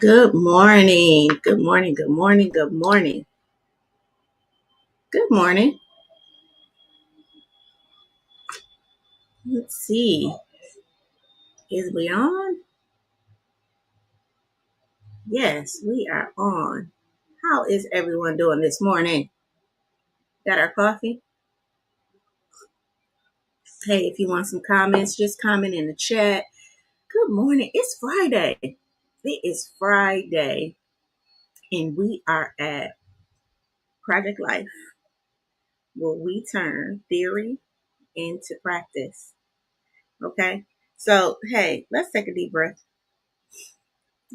Good morning. Good morning. Good morning. Good morning. Good morning. Let's see. Is we on? Yes, we are on. How is everyone doing this morning? Got our coffee? Hey, if you want some comments, just comment in the chat. Good morning. It's Friday. It is Friday, and we are at Project Life, where we turn theory into practice. Okay? So, hey, let's take a deep breath.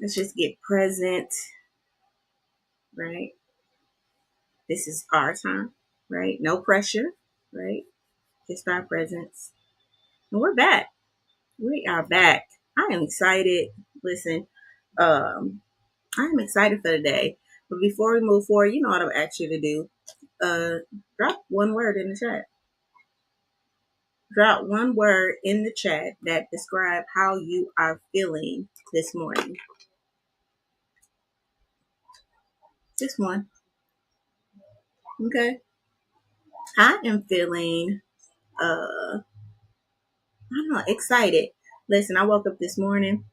Let's just get present, right? This is our time, right? No pressure, right? Just our presence. And we're back. We are back. I am excited. Listen, I am excited for the day. But before we move forward, you know what I've asked you to do. Drop one word in the chat. Drop one word in the chat that describe how you are feeling this morning. Just one. Okay. I am feeling I don't know, excited. Listen, I woke up this morning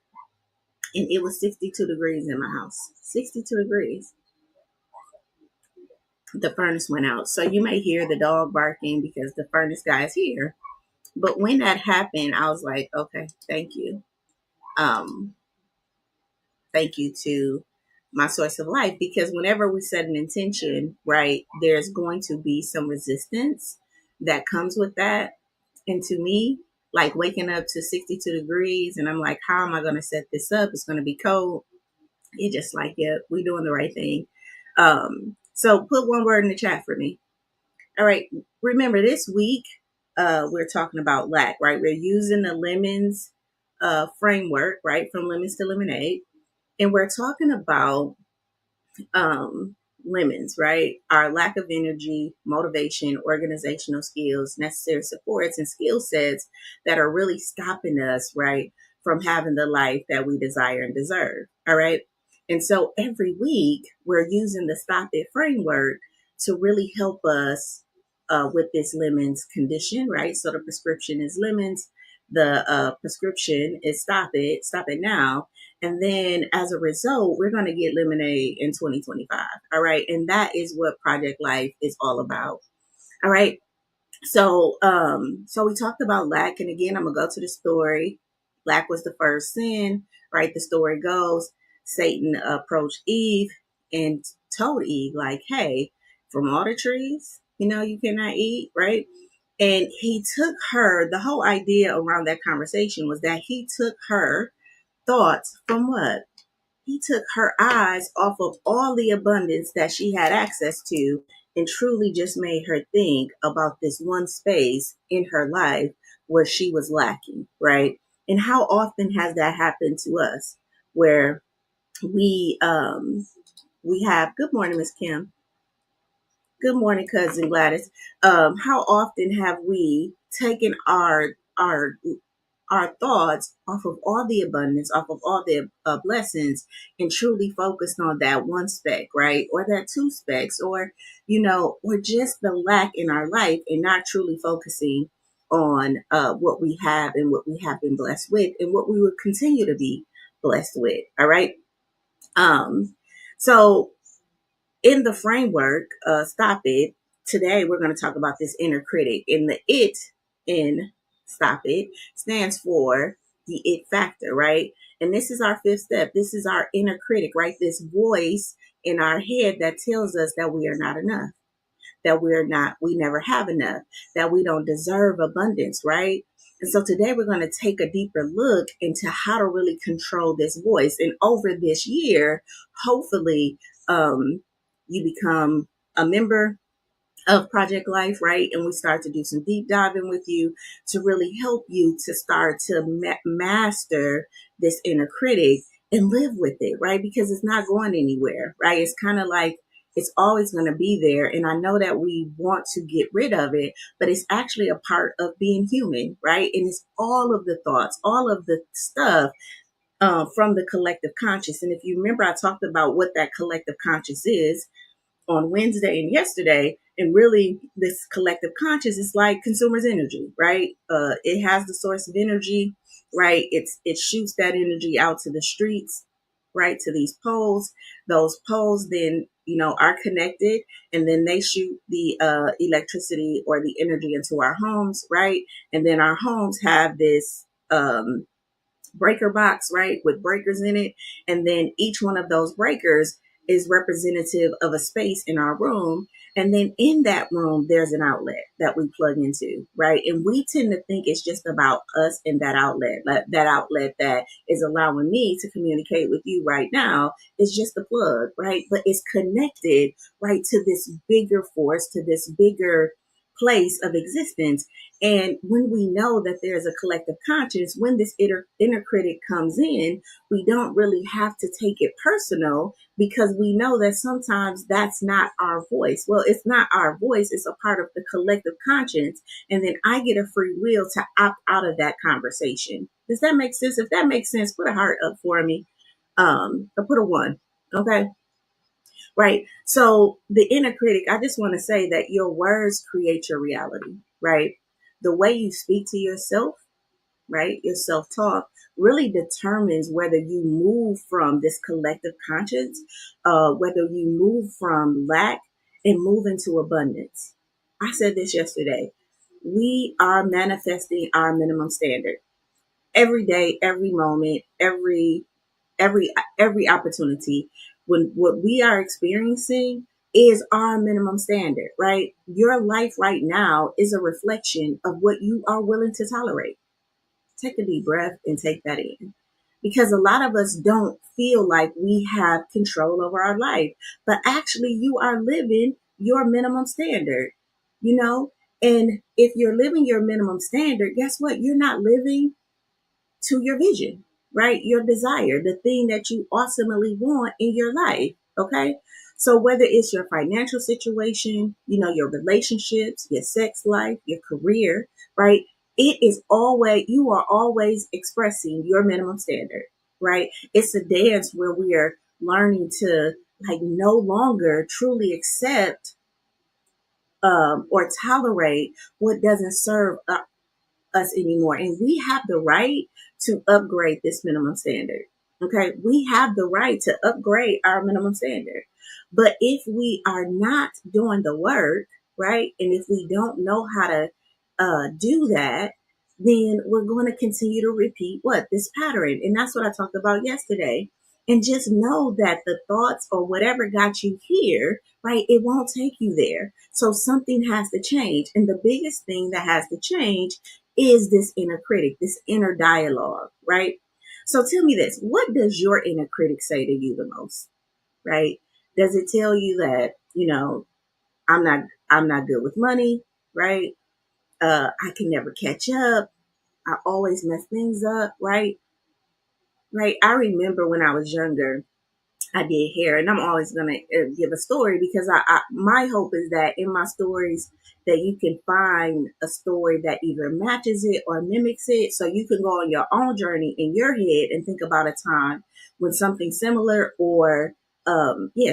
and it was 62 degrees in my house. 62 degrees. The furnace went out. So you may hear the dog barking because the furnace guy is here. But when that happened, I was like, okay, thank you. Um, Thank you to my source of life, because whenever we set an intention, right, there's going to be some resistance that comes with that. And to me, like waking up to 62 degrees and I'm like, how am I going to set this up? It's going to be cold. It's just like, yeah, we're doing the right thing. So put one word in the chat for me. All right. Remember, this week, we're talking about lack, right? We're using the lemons framework, right? From lemons to lemonade. And we're talking about lemons, right? Our lack of energy, motivation, organizational skills, necessary supports, and skill sets that are really stopping us, right, from having the life that we desire and deserve. All right. And so every week we're using the Stop It framework to really help us with this lemons condition, right? So the prescription is lemons. The prescription is stop it now. And then as a result, we're going to get lemonade in 2025. All right. And that is what Project Life is all about. All right. So we talked about lack. And again, I'm going to go to the story. Lack was the first sin, right? The story goes, Satan approached Eve and told Eve, like, hey, from all the trees, you cannot eat, right? And he took her, the whole idea around that conversation was that he took her thoughts from what? He took her eyes off of all the abundance that she had access to and truly just made her think about this one space in her life where she was lacking, right? And how often has that happened to us where we have, good morning, Miss Kim. Good morning, cousin Gladys. How often have we taken our thoughts off of all the abundance, off of all the blessings, and truly focused on that one speck, right? Or that two specks, or, or just the lack in our life and not truly focusing on what we have and what we have been blessed with and what we will continue to be blessed with. All right. So in the framework, Stop It, today we're going to talk about this inner critic. And the it in Stop It stands for the it factor, right? And this is our fifth step. This is our inner critic, right? This voice in our head that tells us that we are not enough, that we never have enough, that we don't deserve abundance, right? And so today we're going to take a deeper look into how to really control this voice. And over this year, hopefully, you become a member of Project Life, right? And we start to do some deep diving with you to really help you to start to master this inner critic and live with it, right? Because it's not going anywhere, right? It's kind of like It's always going to be there. And I know that we want to get rid of it, but it's actually a part of being human, right? And it's all of the thoughts, all of the stuff from the collective conscious. And if you remember, I talked about what that collective conscious is on Wednesday and yesterday. And really, this collective conscious is like consumers' energy, right? It has the source of energy, right? It shoots that energy out to the streets, right? To these poles. Those poles then, are connected, and then they shoot the electricity or the energy into our homes, right? And then our homes have this breaker box, right, with breakers in it. And then each one of those breakers is representative of a space in our room. And then in that room, there's an outlet that we plug into, right? And we tend to think it's just about us and that outlet that is allowing me to communicate with you right now is just a plug, right? But it's connected, right, to this bigger force, to this bigger place of existence. And when we know that there's a collective conscious, when this inner critic comes in, we don't really have to take it personal, because we know that sometimes that's not our voice. Well, it's not our voice. It's a part of the collective conscience. And then I get a free will to opt out of that conversation. Does that make sense? If that makes sense, put a heart up for me. Or put a 1. Okay. Right. So the inner critic, I just want to say that your words create your reality, right? The way you speak to yourself, right? Your self-talk really determines whether you move from this collective conscience, whether you move from lack and move into abundance. I said this yesterday. We are manifesting our minimum standard every day, every moment, every every opportunity. When what we are experiencing is our minimum standard, right? Your life right now is a reflection of what you are willing to tolerate. Take a deep breath and take that in. Because a lot of us don't feel like we have control over our life, but actually you are living your minimum standard, you know? And if you're living your minimum standard, guess what? You're not living to your vision, right? Your desire, the thing that you ultimately want in your life. Okay. So whether it's your financial situation, your relationships, your sex life, your career, right? It is always, you are always expressing your minimum standard, right? It's a dance where we are learning to no longer truly accept or tolerate what doesn't serve us anymore. And we have the right to upgrade this minimum standard. Okay. We have the right to upgrade our minimum standard. But if we are not doing the work, right, and if we don't know how to do that, then we're going to continue to repeat this pattern. And that's what I talked about yesterday. And just know that the thoughts or whatever got you here, right, it won't take you there. So something has to change. And the biggest thing that has to change is this inner critic, this inner dialogue, right? So tell me this, what does your inner critic say to you the most, right? Does it tell you that, I'm not, I'm not good with money, right? I can never catch up. I always mess things up, right? Right. I remember when I was younger, I did hair, and I'm always going to give a story because my hope is that in my stories that you can find a story that either matches it or mimics it, so you can go on your own journey in your head and think about a time when something similar or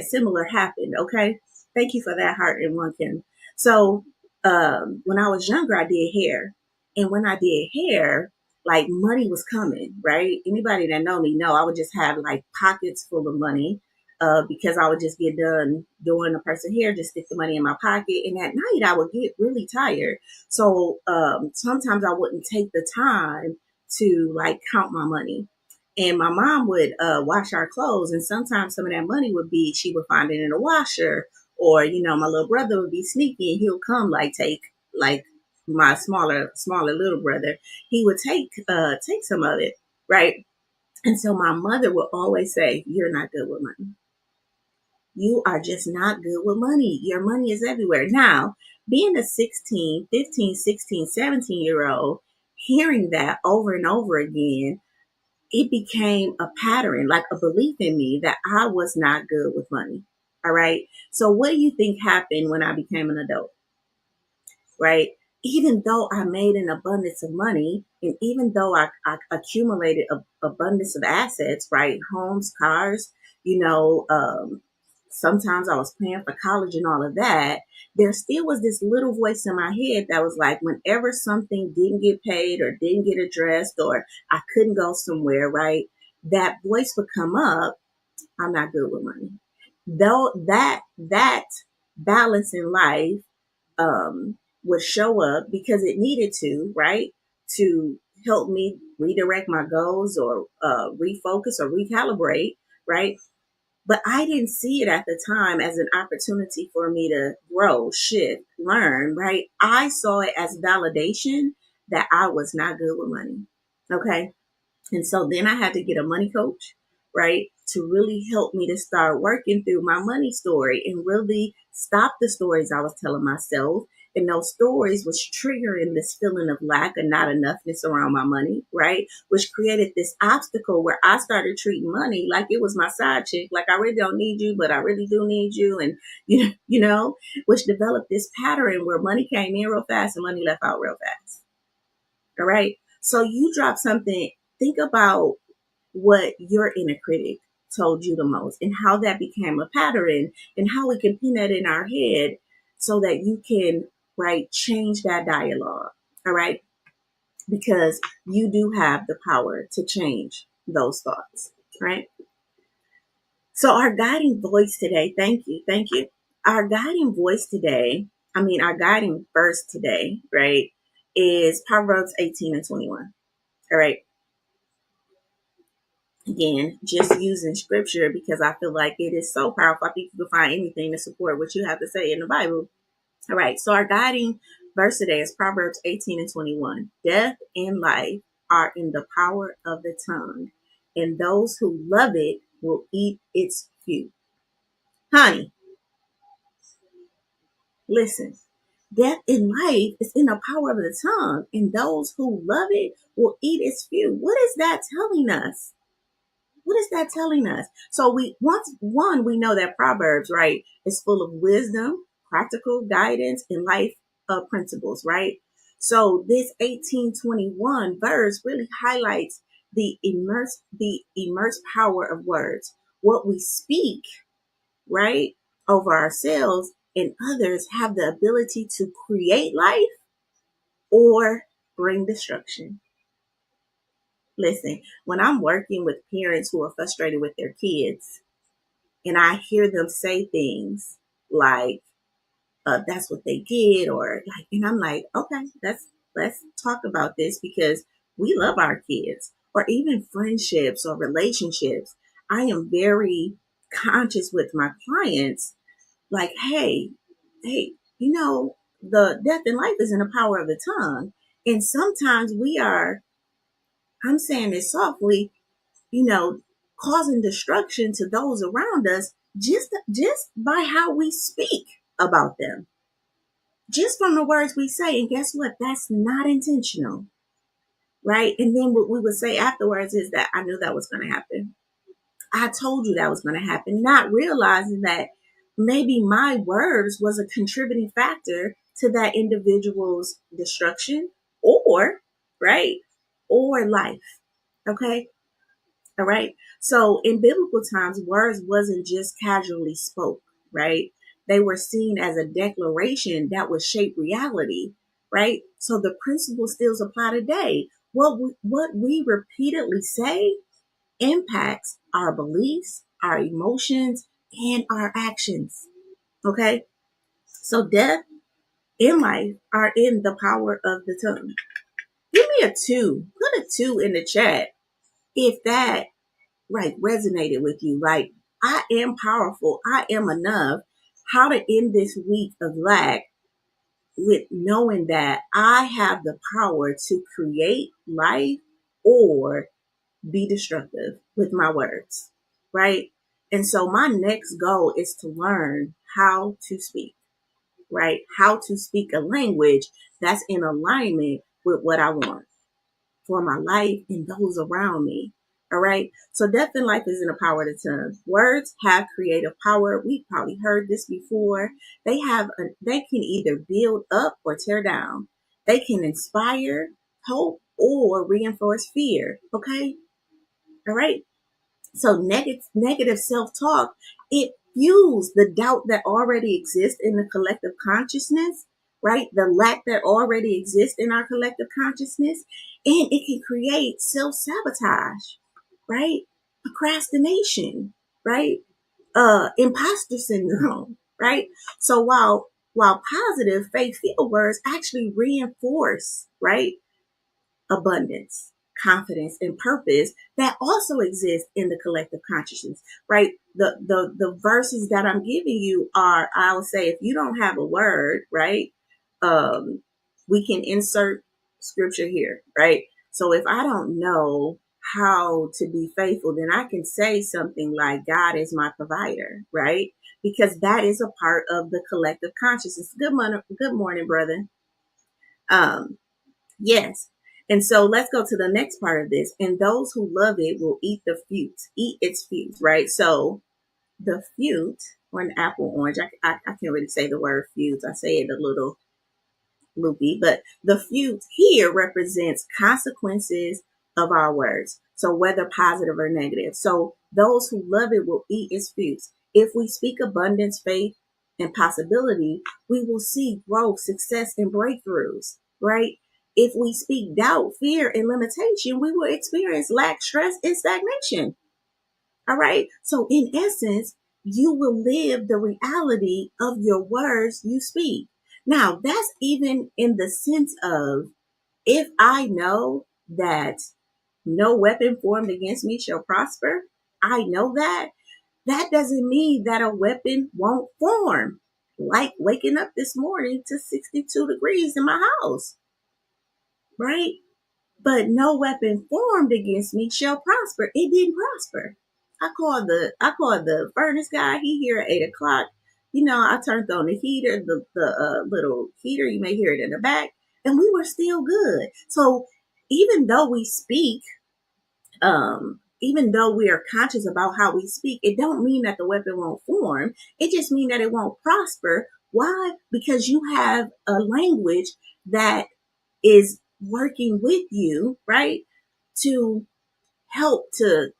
similar happened. Okay, thank you for that heart and one, Kim. So when I was younger, I did hair, and when I did hair, like money was coming, right? Anybody that know me know I would just have like pockets full of money because I would just get done doing a person hair, just stick the money in my pocket. And at night I would get really tired. So sometimes I wouldn't take the time to like count my money. And my mom would wash our clothes. And sometimes some of that money would be, she would find it in a washer. Or, my little brother would be sneaky and he'll come take my smaller little brother, he would take some of it, right? And so my mother would always say, "You're not good with money. You are just not good with money. Your money is everywhere." Now, being a 16, 15, 16, 17-year old, hearing that over and over again, it became a pattern, like a belief in me that I was not good with money. All right. So what do you think happened when I became an adult? Right? Even though I made an abundance of money, and even though I accumulated an abundance of assets, right? Homes, cars, you know, sometimes I was paying for college and all of that. There still was this little voice in my head that was like, whenever something didn't get paid or didn't get addressed or I couldn't go somewhere, right? That voice would come up. I'm not good with money. Though that balance in life would show up because it needed to, right? To help me redirect my goals or refocus or recalibrate, right? But I didn't see it at the time as an opportunity for me to grow, shift, learn, right? I saw it as validation that I was not good with money. Okay. And so then I had to get a money coach, right, to really help me to start working through my money story and really stop the stories I was telling myself. And those stories was triggering this feeling of lack and not enoughness around my money, right? Which created this obstacle where I started treating money like it was my side chick. Like I really don't need you, but I really do need you. And, you know, which developed this pattern where money came in real fast and money left out real fast. All right. So you drop something, think about what your inner critic told you the most and how that became a pattern and how we can pin that in our head so that you can, right, change that dialogue. All right. Because you do have the power to change those thoughts. Right. So our guiding voice today, thank you. Thank you. Our guiding voice today, our guiding verse today, right, is Proverbs 18 and 21. All right. Again, just using scripture because I feel like it is so powerful. I think you can find anything to support what you have to say in the Bible. All right. So our guiding verse today is Proverbs 18 and 21. Death and life are in the power of the tongue, and those who love it will eat its fruit. Honey, listen. Death and life is in the power of the tongue, and those who love it will eat its fruit. What is that telling us? What is that telling us? So we know that Proverbs, right, is full of wisdom, practical guidance, and life principles, right? So this 18:21 verse really highlights the immense power of words. What we speak, right, over ourselves and others have the ability to create life or bring destruction. Listen, when I'm working with parents who are frustrated with their kids, and I hear them say things like, that's what they did, or like, and I'm like, okay, let's talk about this because we love our kids, or even friendships or relationships. I am very conscious with my clients, like, hey, the death and life is in the power of the tongue. And sometimes we are, I'm saying this softly, you know, causing destruction to those around us just by how we speak about them, just from the words we say. And guess what? That's not intentional, right? And then what we would say afterwards is that I knew that was going to happen. I told you that was going to happen, not realizing that maybe my words was a contributing factor to that individual's destruction or, right, or life. Okay. All right. So in biblical times, words wasn't just casually spoke, right? They were seen as a declaration that would shape reality, right? So the principle still apply today. What we repeatedly say impacts our beliefs, our emotions, and our actions. Okay. So death and life are in the power of the tongue. Give me a 2. Put a 2 in the chat if that right resonated with you. Like, I am powerful, I am enough. How to end this week of lack with knowing that I have the power to create life or be destructive with my words, right? And so my next goal is to learn how to speak, right? How to speak a language that's in alignment with what I want for my life and those around me. All right. So death and life is in the power of the tongue. Words have creative power. We've probably heard this before. They can either build up or tear down. They can inspire hope or reinforce fear. Okay. All right. So negative self-talk, it fuels the doubt that already exists in the collective consciousness, right? The lack that already exists in our collective consciousness. And it can create self-sabotage, right? Procrastination, right? Imposter syndrome, right? So while positive faith-filled words actually reinforce, right, abundance, confidence, and purpose that also exist in the collective consciousness, right? The verses that I'm giving you are, I'll say, if you don't have a word, right, we can insert scripture here, right? So if I don't know how to be faithful, then I can say something like, God is my provider, right? Because that is a part of the collective consciousness. Good morning, brother. Um, Yes. And so let's go to the next part of this. And those who love it will eat its fruits, right? So the fruit, or an apple orange, I can't really say the word fruits. I say it a little loopy, but the fruit here represents consequences of our words. So whether positive or negative. So those who love it will eat its fruits. If we speak abundance, faith, and possibility, we will see growth, success, and breakthroughs, right? If we speak doubt, fear, and limitation, we will experience lack, stress, and stagnation. All right. So in essence, you will live the reality of your words you speak. Now, that's even in the sense of, if I know that no weapon formed against me shall prosper, I know that. That doesn't mean that a weapon won't form. Like waking up this morning to 62 degrees in my house, right? But no weapon formed against me shall prosper. It didn't prosper. I called the furnace guy. He here at 8 o'clock. You know, I turned on the heater, the little heater. You may hear it in the back, and we were still good. So even though we speak, even though we are conscious about how we speak, it don't mean that the weapon won't form. It just means that it won't prosper. Why? Because you have a language that is working with you, right? To help to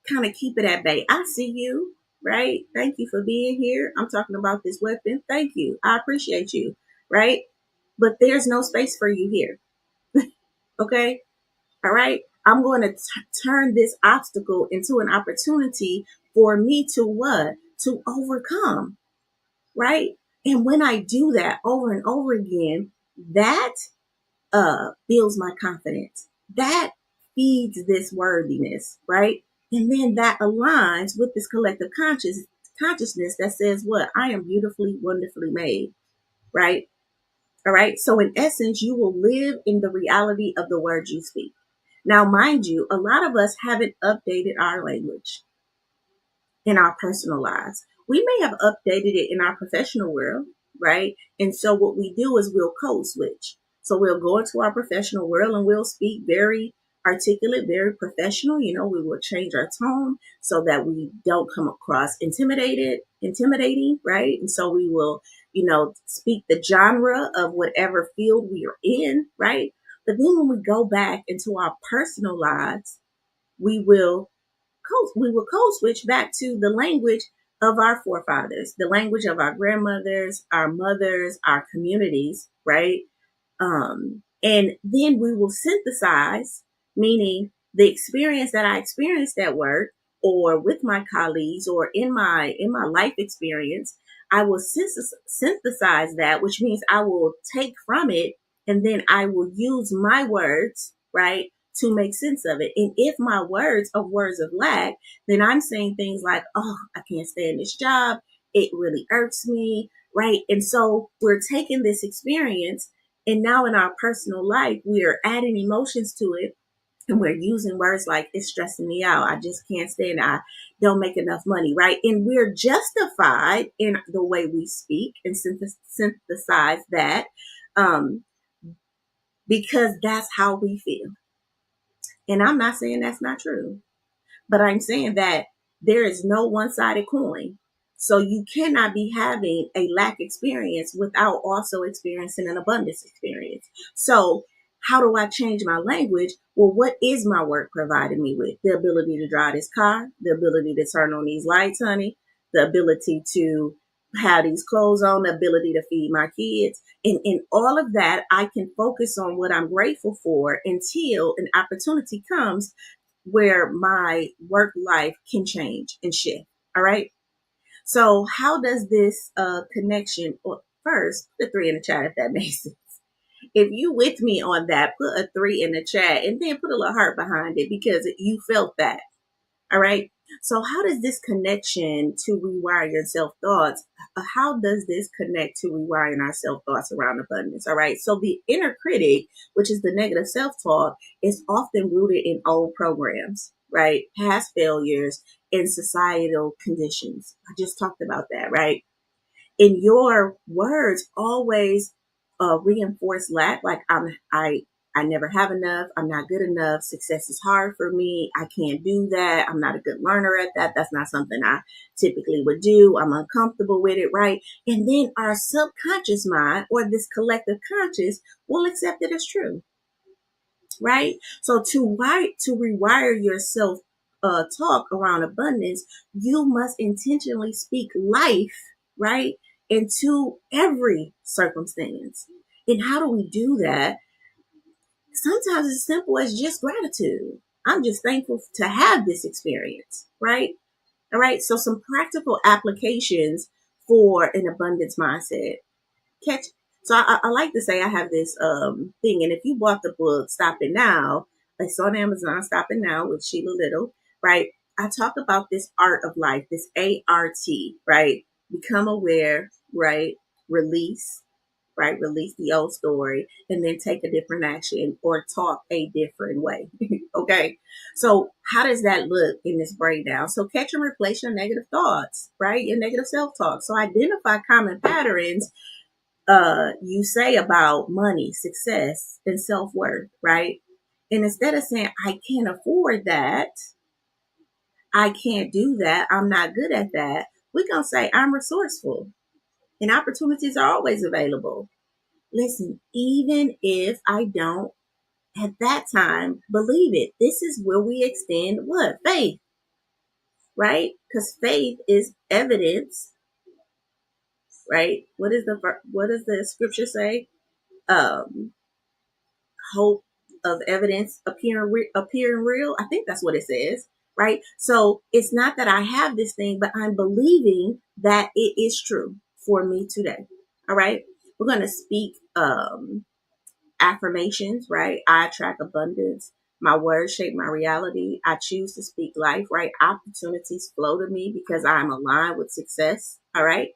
kind of keep it at bay. I see you, right? Thank you for being here. I'm talking about this weapon. Thank you. I appreciate you, right? But there's no space for you here. Okay. All right. I'm going to turn this obstacle into an opportunity for me to what? To overcome, right? And when I do that over and over again, that builds my confidence. That feeds this worthiness, right? And then that aligns with this collective consciousness that says what? I am beautifully, wonderfully made, right? All right. So in essence, you will live in the reality of the words you speak. Now, mind you, a lot of us haven't updated our language in our personal lives. We may have updated it in our professional world, right? And so what we do is we'll code switch. So we'll go into our professional world and we'll speak very articulate, very professional. You know, we will change our tone so that we don't come across intimidating, right? And so we will, speak the genre of whatever field we are in, right? But then when we go back into our personal lives, we will code switch back to the language of our forefathers, the language of our grandmothers, our mothers, our communities, right? And then we will synthesize, meaning the experience that I experienced at work or with my colleagues or in my life experience, I will synthesize that, which means I will take from it and then I will use my words, right, to make sense of it. And if my words are words of lack, then I'm saying things like, oh, I can't stand this job. It really irks me, right? And so we're taking this experience and now in our personal life, we are adding emotions to it. And we're using words like, it's stressing me out. I just can't stand it. I don't make enough money, right? And we're justified in the way we speak and synthesize that um, because that's how we feel. And I'm not saying that's not true. But I'm saying that there is no one-sided coin. So you cannot be having a lack experience without also experiencing an abundance experience. So how do I change my language? Well, what is my work providing me with? The ability to drive this car, the ability to turn on these lights, honey, the ability to have these clothes on, the ability to feed my kids. And in all of that, I can focus on what I'm grateful for until an opportunity comes where my work life can change and shift. All right. So how does this connection, or first, the 3 in the chat if that makes sense. If you with me on that, put a 3 in the chat and then put a little heart behind it because you felt that. All right. So how does this connection to rewire your self-thoughts, how does this connect to rewiring our self-thoughts around abundance? All right. So the inner critic, which is the negative self-talk, is often rooted in old programs, right? Past failures and societal conditions. I just talked about that, right? In your words always reinforce lack, like I never have enough, I'm not good enough, success is hard for me, I can't do that, I'm not a good learner at that, that's not something I typically would do, I'm uncomfortable with it, right? And then our subconscious mind, or this collective conscious, will accept it as true, right? So to rewire yourself talk around abundance, you must intentionally speak life, right, into every circumstance. And how do we do that? Sometimes it's simple as just gratitude. I'm just thankful to have this experience, right? All right. So some practical applications for an abundance mindset. Catch. So I like to say I have this thing, and if you bought the book Stop It Now, it's on Amazon, Stop It Now with Sheila Little, right? I talk about this art of life, this ART, right? Become aware, right? Release, right? Release the old story and then take a different action or talk a different way. Okay. So how does that look in this breakdown? So catch and replace your negative thoughts, right? Your negative self-talk. So identify common patterns you say about money, success, and self-worth, right? And instead of saying, I can't afford that, I can't do that, I'm not good at that, we're going to say, I'm resourceful and opportunities are always available. Listen, even if I don't at that time believe it, this is where we extend what? Faith, right? Because faith is evidence, right? What does the scripture say? Um, Hope of evidence appearing real. I think that's what it says, right? So it's not that I have this thing, but I'm believing that it is true for me today. All right. We're going to speak affirmations, right? I attract abundance. My words shape my reality. I choose to speak life, right? Opportunities flow to me because I'm aligned with success. All right.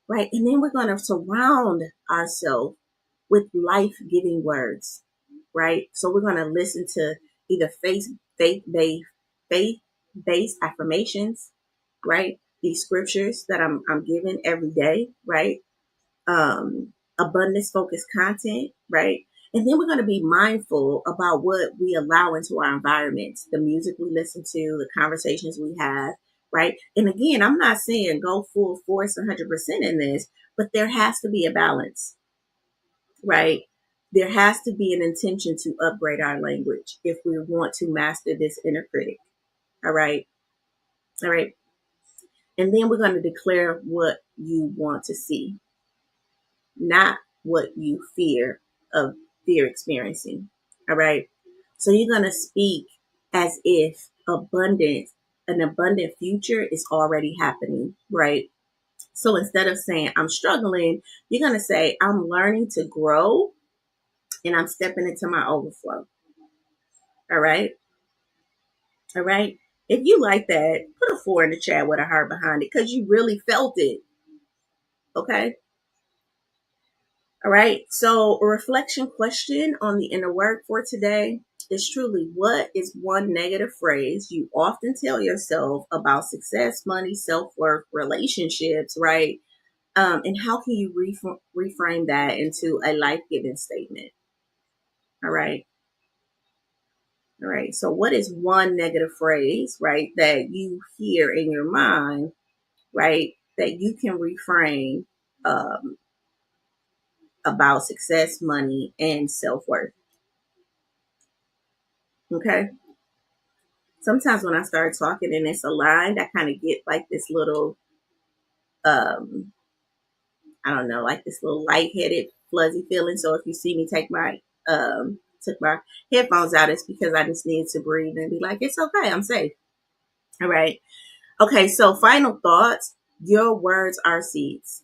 Right. And then we're going to surround ourselves with life-giving words, right? So we're going to listen to either faith-based, faith-based affirmations, right? These scriptures that I'm giving every day, right? Abundance focused content, right? And then we're going to be mindful about what we allow into our environments, the music we listen to, the conversations we have, right? And again, I'm not saying go full force 100% in this, but there has to be a balance, right? There has to be an intention to upgrade our language if we want to master this inner critic. All right. All right. And then we're going to declare what you want to see, not what you fear experiencing. All right. So you're going to speak as if an abundant future is already happening, right? So instead of saying I'm struggling, you're going to say I'm learning to grow and I'm stepping into my overflow. All right. All right. If you like that, put a 4 in the chat with a heart behind it because you really felt it. Okay. All right. So a reflection question on the inner work for today is truly, what is one negative phrase you often tell yourself about success, money, self-worth, relationships, right? And how can you reframe that into a life-giving statement? All right. All right. So what is one negative phrase, right, that you hear in your mind, right, that you can reframe um, about success, money, and self-worth? Okay. Sometimes when I start talking and it's aligned, I kind of get like this little, um, I don't know, like this little lightheaded, fuzzy feeling. So if you see me took my headphones out, it's because I just need to breathe and be like, it's okay, I'm safe. All right. Okay. So final thoughts. Your words are seeds,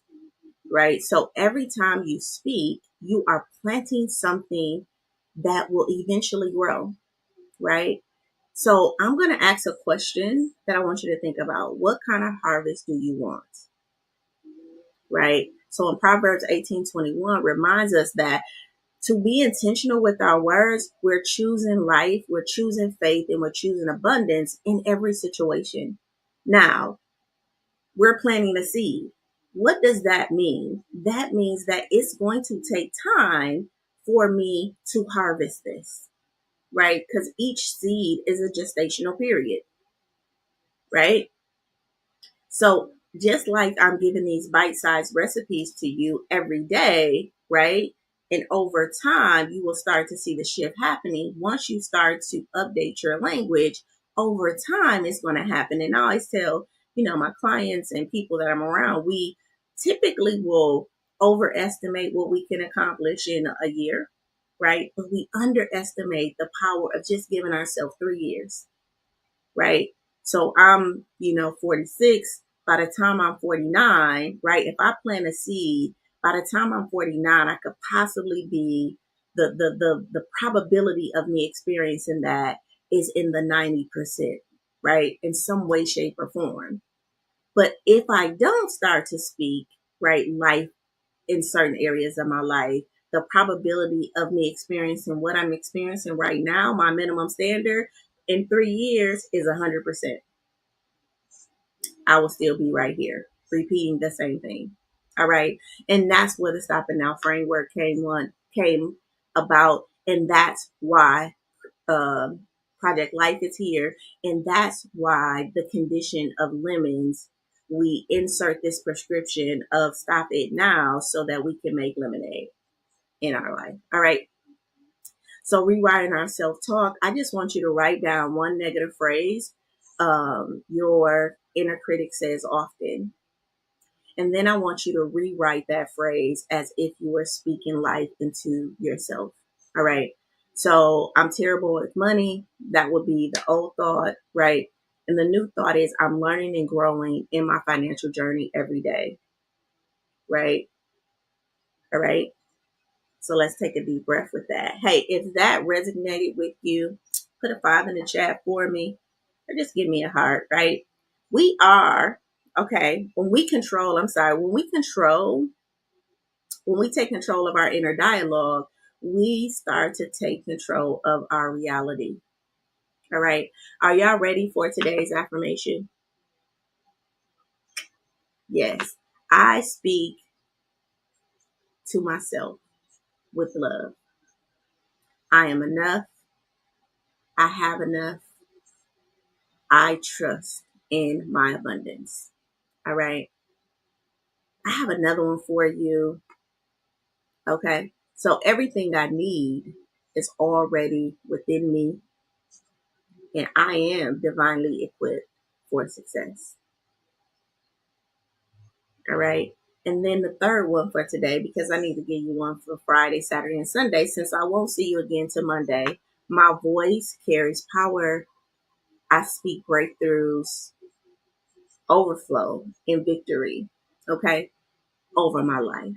right? So every time you speak, you are planting something that will eventually grow, right? So I'm going to ask a question that I want you to think about. What kind of harvest do you want? Right? So in Proverbs 18:21 reminds us that to be intentional with our words, we're choosing life, we're choosing faith, and we're choosing abundance in every situation. Now, we're planting a seed. What does that mean? That means that it's going to take time for me to harvest this, right? Because each seed is a gestational period, right? So just like I'm giving these bite-sized recipes to you every day, right? And over time, you will start to see the shift happening. Once you start to update your language, over time, it's going to happen. And I always tell, my clients and people that I'm around, we typically will overestimate what we can accomplish in a year, right? But we underestimate the power of just giving ourselves 3 years, right? So I'm, 46. By the time I'm 49, right? If I plant a seed, by the time I'm 49, I could possibly be the probability of me experiencing that is in the 90%, right? In some way, shape, or form. But if I don't start to speak, right, life in certain areas of my life, the probability of me experiencing what I'm experiencing right now, my minimum standard, in 3 years is 100%. I will still be right here repeating the same thing. All right. And that's where the stop and now framework came about. And that's why Project Life is here. And that's why the condition of lemons, we insert this prescription of stop it now so that we can make lemonade in our life. All right. So rewiring our self-talk, I just want you to write down one negative phrase your inner critic says often. And then I want you to rewrite that phrase as if you were speaking life into yourself. All right. So I'm terrible with money. That would be the old thought, right? And the new thought is I'm learning and growing in my financial journey every day, right? All right. So let's take a deep breath with that. Hey, if that resonated with you, put a 5 in the chat for me or just give me a heart, right? We are, okay, when we take control of our inner dialogue, we start to take control of our reality. All right. Are y'all ready for today's affirmation? Yes. I speak to myself with love. I am enough. I have enough. I trust in my abundance. All right. I have another one for you. Okay. So everything I need is already within me, and I am divinely equipped for success. All right. And then the third one for today, because I need to give you one for Friday, Saturday, and Sunday, since I won't see you again till Monday. My voice carries power. I speak breakthroughs, overflow, and victory. Okay. Over my life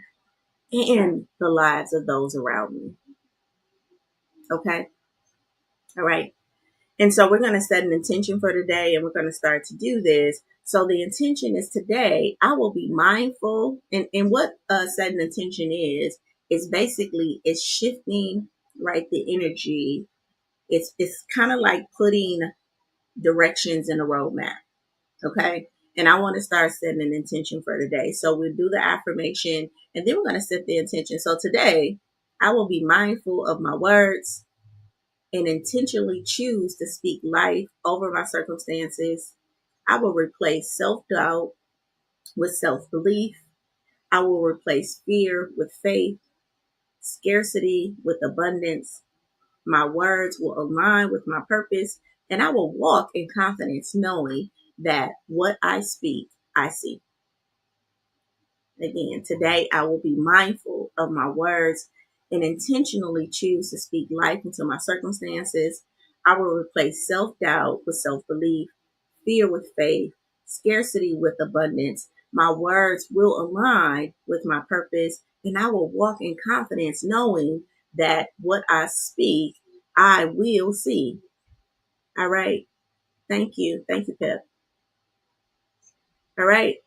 and the lives of those around me. Okay. All right. And so we're going to set an intention for today and we're going to start to do this. So the intention is today, I will be mindful. And what setting intention is basically it's shifting, right, the energy. It's kind of like putting directions in a roadmap. Okay. And I want to start setting an intention for today. So we'll do the affirmation and then we're going to set the intention. So today I will be mindful of my words. and intentionally choose to speak life over my circumstances. I will replace self-doubt with self-belief. I will replace fear with faith, scarcity with abundance. My words will align with my purpose, and I will walk in confidence knowing that what I speak, I see. Again, today I will be mindful of my words and intentionally choose to speak life into my circumstances. I will replace self-doubt with self-belief, fear with faith, scarcity with abundance. My words will align with my purpose, and I will walk in confidence knowing that what I speak, I will see. All right. Thank you. Thank you, Pep. All right.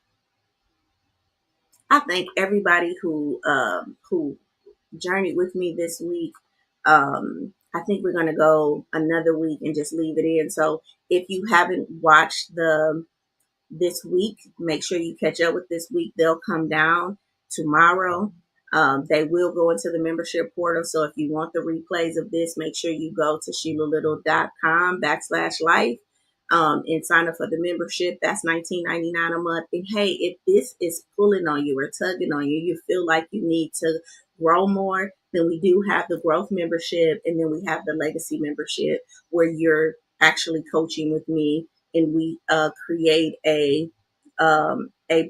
I thank everybody who journeyed with me this week. I think we're gonna go another week and just leave it in. So if you haven't watched the this week, make sure you catch up with this week. They'll come down tomorrow. They will go into the membership portal. So if you want the replays of this, make sure you go to SheilaLittle.com/life. And sign up for the membership. That's $19.99 a month. And hey, if this is pulling on you or tugging on you, you feel like you need to grow more, then we do have the growth membership, and then we have the legacy membership where you're actually coaching with me, and we create a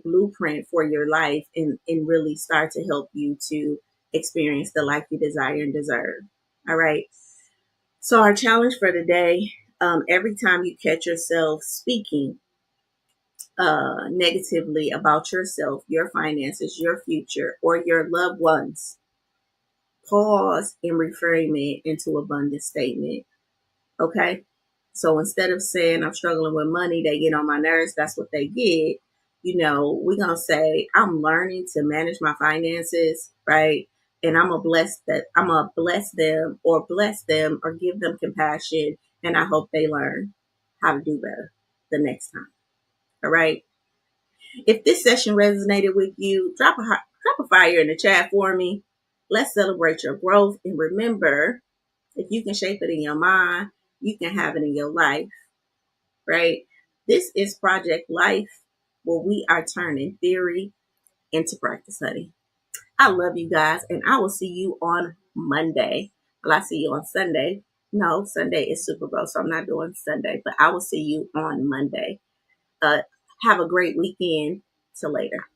blueprint for your life, and really start to help you to experience the life you desire and deserve. All right. So our challenge for today, every time you catch yourself speaking negatively about yourself, your finances, your future, or your loved ones, pause and reframe it into abundant statement. Okay? So instead of saying I'm struggling with money, they get on my nerves, that's what they get. We're going to say I'm learning to manage my finances, right? And I'm going to bless them or give them compassion. And I hope they learn how to do better the next time. All right. If this session resonated with you, drop a fire in the chat for me. Let's celebrate your growth. And remember, if you can shape it in your mind, you can have it in your life, right? This is Project Life, where we are turning theory into practice, honey. I love you guys, and I will see you on Monday. Well, I see you on Sunday. No, Sunday is Super Bowl, so I'm not doing Sunday, but I will see you on Monday. Have a great weekend. Till later.